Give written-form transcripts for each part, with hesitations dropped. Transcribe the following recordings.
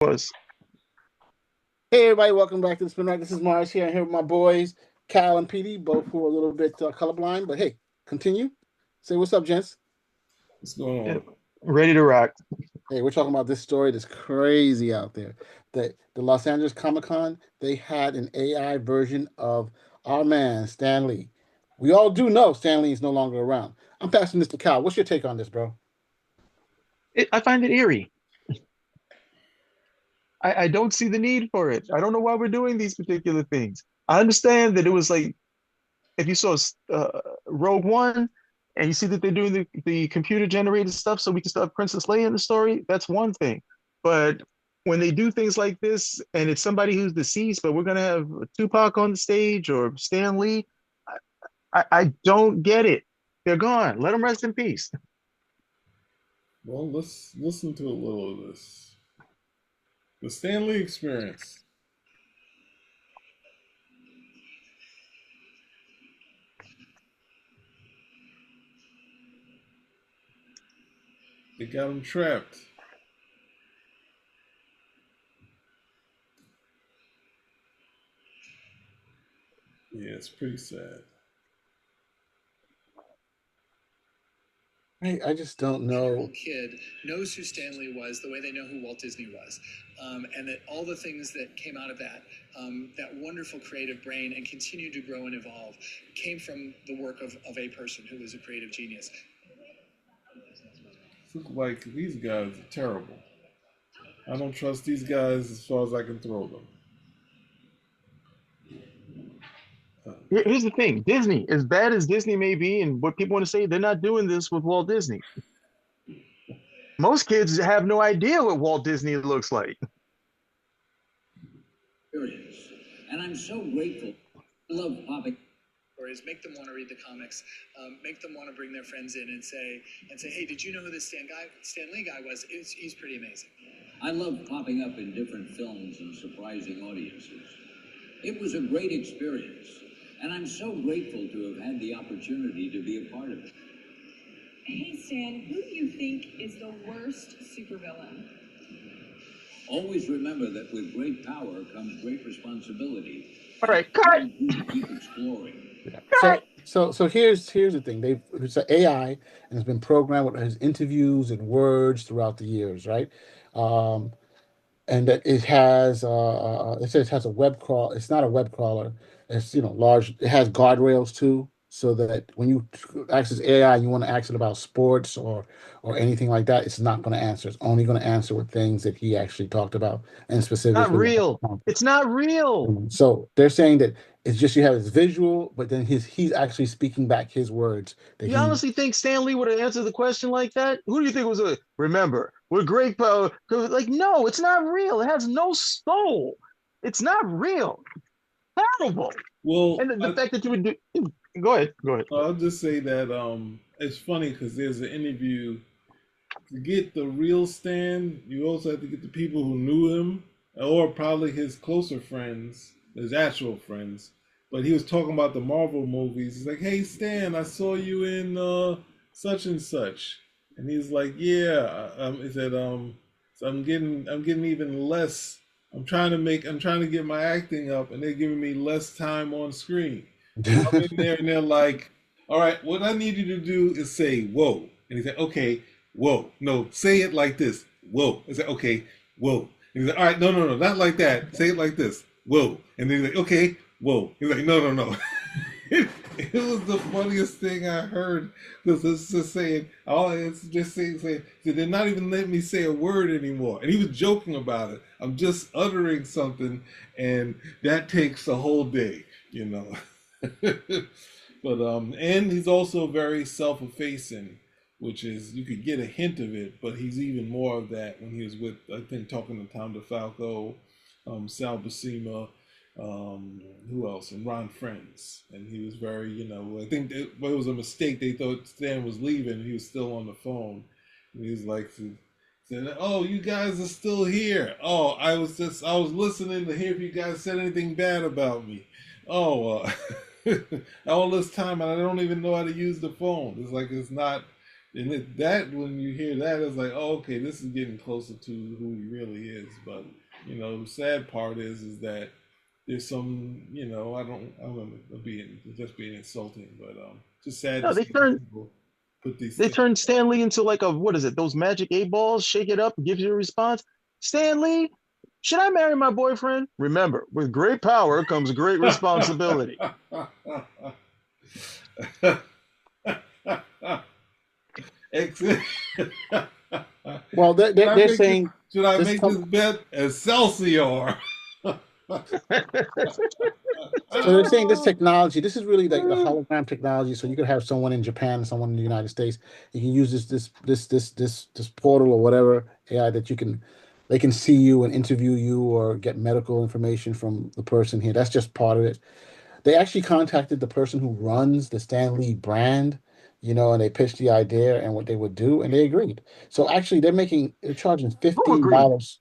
Was. Hey everybody, welcome back to the Spin Rack. This is Mars here. I'm here with my boys, Cal and PD, both who are a little bit colorblind. But hey, continue. Say what's up, gents. What's going Yeah, on? ready to rock. Hey, we're talking about this story that's crazy out there. The Los Angeles Comic Con, they had an AI version of our man, Stan Lee. We all do know Stan Lee is no longer around. I'm passing this to Cal. What's your take on this, bro? I find it eerie. I don't see the need for it. I don't know why we're doing these particular things. I understand that it was like if you saw Rogue One and you see that they're doing the computer generated stuff so we can still have Princess Leia in the story, that's one thing. But when they do things like this and it's somebody who's deceased, but we're gonna have Tupac on the stage or Stan Lee, I don't get it. They're gone. Let them rest in peace. Well, let's listen to a little of this. The Stanley experience. They got him trapped. Yeah, it's pretty sad. I just don't know. Kid knows who Stanley was the way they know who Walt Disney was, and that all the things that came out of that, that wonderful creative brain, and continued to grow and evolve, came from the work of a person who was a creative genius. Look like these guys are terrible. I don't trust these guys as far as I can throw them. Here's the thing, Disney, as bad as Disney may be, and what people want to say, they're not doing this with Walt Disney. Most kids have no idea what Walt Disney looks like. Experience. And I'm so grateful. I love popping. Stories, make them want to read the comics, make them want to bring their friends in and say, hey, did you know who this Stan Lee guy was? He's pretty amazing. I love popping up in different films and surprising audiences. It was a great experience, and I'm so grateful to have had the opportunity to be a part of it. Hey Stan, who do you think is the worst supervillain? Always remember that with great power comes great responsibility. All right, cut. Keep exploring. So here's the thing. It's an AI and it's been programmed with his interviews and words throughout the years, right? Um, and that it says it has a web crawl. It's not a web crawler. It's large. It has guardrails too, so that when you access AI, you want to ask it about sports or anything like that, it's not going to answer. It's only going to answer with things that he actually talked about and Not specifically. real. It's not real. So they're saying that it's just you have his visual, but then he's actually speaking back his words that You he. honestly think Stan Lee would have answered the question like that? Who do you think was a remember? We're great power. Like, no, it's not real. It has no soul. It's not real. Terrible. Well, And the fact that you would do go ahead. Go ahead. I'll just say that it's funny because there's an interview to get the real Stan. You also have to get the people who knew him, or probably his closer friends, his actual friends. But he was talking about the Marvel movies. He's like, "Hey Stan, I saw you in such and such," and he's like, "Yeah." He said, so I'm getting even less. I'm trying to get my acting up, and they're giving me less time on screen. So I'm in there, and they're like, "All right, what I need you to do is say whoa," and he said, "Okay, whoa, no, say it like this, whoa." I said, "Okay, whoa." And he's like, "All right, no, no, no, not like that. Say it like this, whoa." And then he's like, "Okay, whoa." He's like, "No, no, no." It was the funniest thing I heard because it's just saying, all it's just saying, they're not even letting me say a word anymore. And he was joking about it. I'm just uttering something, and that takes a whole day, you know. But and he's also very self-effacing, which is you could get a hint of it, but he's even more of that when he was with, I think, talking to Tom DeFalco, Sal Buscema, who else, and Ron Friends, and he was very, I think it was a mistake. They thought Stan was leaving, he was still on the phone, and he was like saying, "Oh, you guys are still here. Oh, I was listening to hear if you guys said anything bad about me. Oh, all this time, and I don't even know how to use the phone. It's like it's not." And that when you hear that, it's like, oh, okay, this is getting closer to who he really is. But the sad part is that there's some, I don't want to be just being insulting, but just sad to No, see people put these they things. turned Stan Lee into like a what is it? Those magic 8 balls, shake it up, gives you a response. Stan Lee, should I marry my boyfriend? Remember, with great power comes great responsibility. Exit. Well, should I they're make this? saying Should I this make this bet Excelsior? so they're saying this technology, this is really like the hologram technology. So you could have someone in Japan, someone in the United States. You can use this portal or whatever AI that they can see you and interview you or get medical information from the person here. That's just part of it. They actually contacted the person who runs the Stanley brand, and they pitched the idea and what they would do, and they agreed. So actually, they're charging Who fifteen agreed? dollars.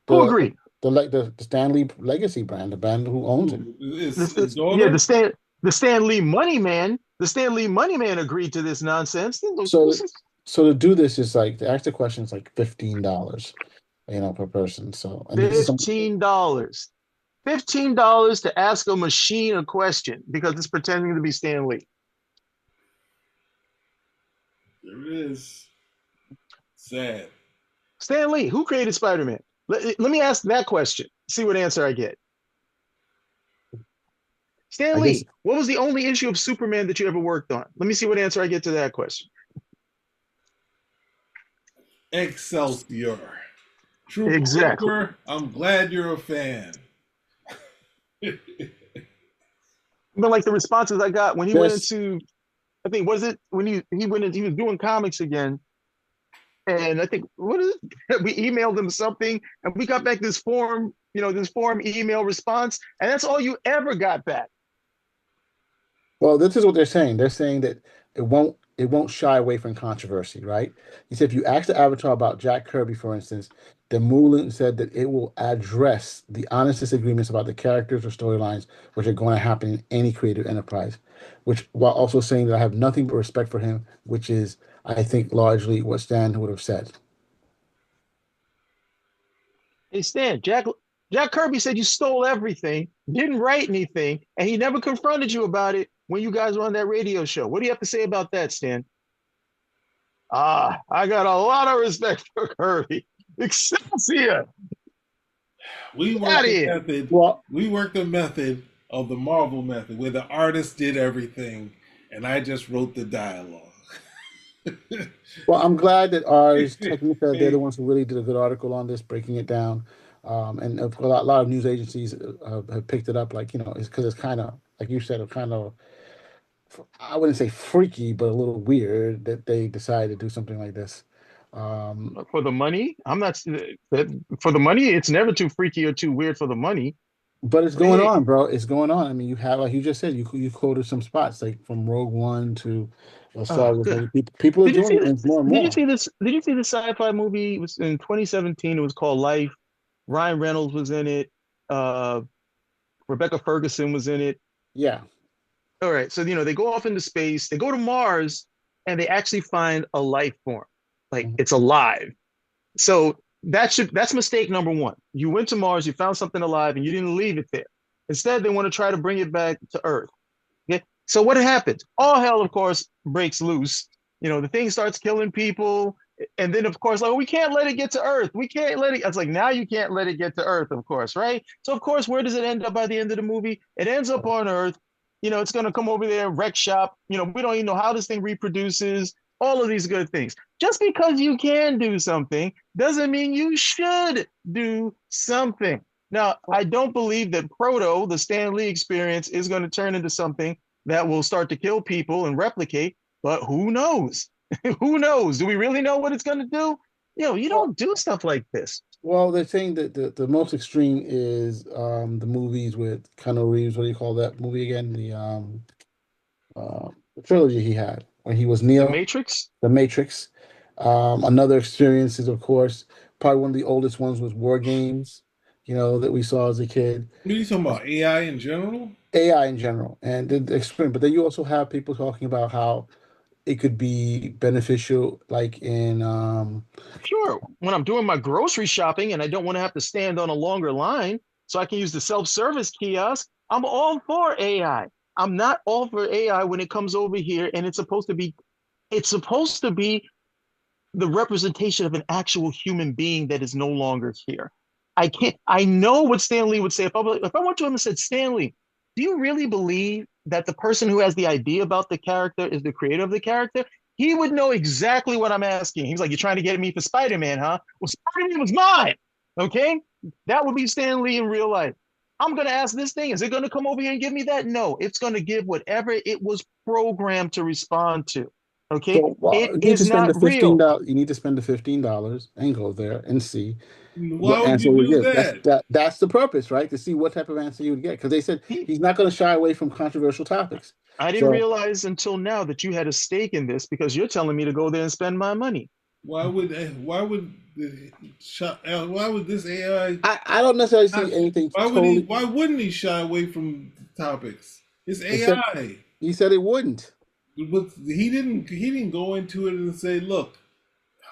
Who The agreed? the Stanley Legacy brand, the brand who owns it. Who is This, his this, yeah, daughter? The Stan Lee Money Man, the Stan Lee Money Man agreed to this nonsense. So so to do this is like to ask the question is like $15, per person. So and this is some $15. $15 to ask a machine a question because it's pretending to be Stan Lee. There it is. Sad. Stan Lee, who created Spider-Man? Let me ask that question. See what answer I get. Stan I guess Lee, what was the only issue of Superman that you ever worked on? Let me see what answer I get to that question. Excelsior. True Exactly. believer. I'm glad you're a fan. But like the responses I got when he went this into, I think was it when he went into he was doing comics again, and I think what is it? We emailed him something, and we got back this form, this form email response, and that's all you ever got back. Well, this is what they're saying. They're saying that it won't shy away from controversy, right? He said if you ask the Avatar about Jack Kirby, for instance, the Moulin said that it will address the honest disagreements about the characters or storylines which are going to happen in any creative enterprise, which while also saying that I have nothing but respect for him, which is I think largely what Stan would have said. Hey Stan, Jack Kirby said you stole everything, didn't write anything, and he never confronted you about it when you guys were on that radio show. What do you have to say about that, Stan? I got a lot of respect for Kirby. Excelsior! We Out worked of the here. method. Well, We worked the method of the Marvel method, where the artist did everything, and I just wrote the dialogue. Well, I'm glad that ours technically they're the Hey, ones who really did a good article on this, breaking it down. And a lot of news agencies have picked it up, like it's because it's kind of like you said, kind of I wouldn't say freaky, but a little weird that they decided to do something like this. Um, For the money, I'm not for the money. It's never too freaky or too weird for the money. but it's I mean, going hey, on, bro. It's going on. I mean, you have like you just said, you quoted some spots like from Rogue One to Star Wars. good. Movie. People are Did you doing see it this? and more and Did you more. see this? Did you see the sci-fi movie? It was in 2017. It was called Life. Ryan Reynolds was in it. Uh, Rebecca Ferguson was in it. Yeah. All right, so they go off into space. They go to Mars, and they actually find a life form, like Mhm. it's alive. So that's mistake number one. You went to Mars, you found something alive, and you didn't leave it there. Instead, they want to try to bring it back to Earth. Okay, so what happens? All hell, of course, breaks loose. The thing starts killing people, and then of course, like we can't let it get to Earth. We can't let it. It's like now you can't let it get to Earth, of course, right? So of course, where does it end up by the end of the movie? It ends up on Earth. It's gonna come over there, wreck shop. We don't even know how this thing reproduces. All of these good things. Just because you can do something doesn't mean you should do something. Now, I don't believe that Proto, the Stan Lee experience, is going to turn into something that will start to kill people and replicate, but who knows? Who knows? Do we really know what it's going to do? You Well, don't do stuff like this. well, they're saying that the most extreme is the movies with Keanu Reeves. What do you call that movie again? The trilogy he had when he was The Neo, Matrix? The Matrix. Another experience is, of course, probably one of the oldest ones was War Games. That we saw as a kid. what are you talking about? AI in general? AI in general and the experience. But then you also have people talking about how it could be beneficial, like in Sure. When I'm doing my grocery shopping and I don't want to have to stand on a longer line, so I can use the self-service kiosk, I'm all for AI. I'm not all for AI when it comes over here and it's supposed to be the representation of an actual human being that is no longer here. I know what Stan Lee would say if I went to him and said, Stanley, do you really believe that the person who has the idea about the character is the creator of the character? He would know exactly what I'm asking. He's like, you're trying to get me for Spider-Man, huh? Well, Spider-Man was mine. Okay. That would be Stan Lee in real life. I'm going to ask this thing. Is it going to come over here and give me that? No, it's going to give whatever it was programmed to respond to. Okay. so well, It you need to is spend not the real. $15. You need to spend the $15 and go there and see Why what would answer you we do get. that? That's the purpose, right? To see what type of answer you would get. Because they said He, he's not going to shy away from controversial topics. I didn't So realize until now that you had a stake in this because you're telling me to go there and spend my money. why would this AI I don't necessarily see anything totally. why wouldn't he shy away from topics? It's They said AI. he said it wouldn't. But he didn't go into it and say, look,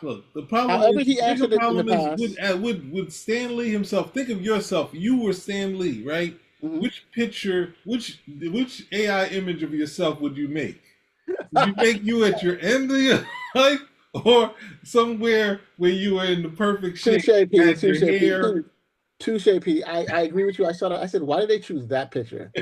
However, the he bigger answered it in the problem is past. would Stan Lee himself think of yourself? You were Stan Lee, right? Mhm. Which AI image of yourself would you make? Would you make you at your end of your life, or somewhere where you were in the perfect shape, Touche, Petey. had your Touche, Petey. hair? Touche, Petey. I agree with you. I saw that. I said, why did they choose that picture?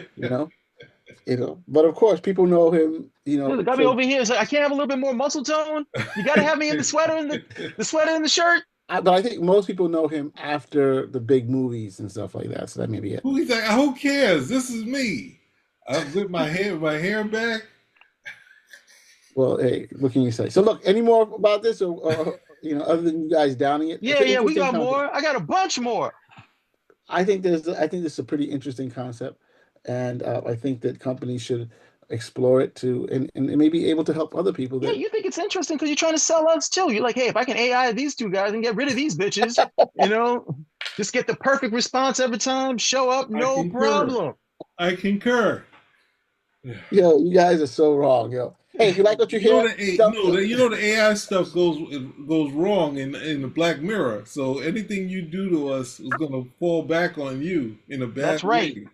But of course, people know him. Dude, the guy be So over here is like, I can't have a little bit more muscle tone. You got to have me in the sweater and the sweater and the shirt. but I think most people know him after the big movies and stuff like that. So that may be it. He's like, who cares? This is me. I'm with my hair back. Well, hey, what can you say? So look, any more about this, or other than you guys downing it? It's Yeah, an yeah, we interesting got concept. more. I got a bunch more. I think this is a pretty interesting concept, and I think that companies should explore it too, and maybe able to help other people. Yeah, That you think it's interesting because you're trying to sell us too. You're like, hey, if I can AI these two guys and get rid of these bitches, you know, just get the perfect response every time, show up, I no concur. problem. I concur. you guys are so wrong, yo. Hey, if you like what you You know hear, the A, tell, no, the AI stuff goes wrong in the Black Mirror. So anything you do to us is gonna fall back on you in a That's bad right. way.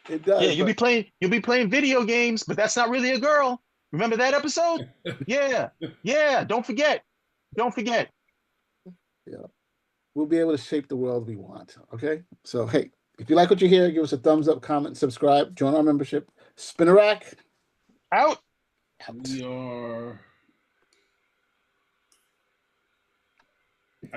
it Yeah, does, you'll be playing video games, but that's not really a girl. Remember that episode? Yeah, yeah. Don't forget. yeah, we'll be able to shape the world we want. Okay, so hey, if you like what you hear, give us a thumbs up, comment, subscribe, join our membership. Spin a rack Out. out. We are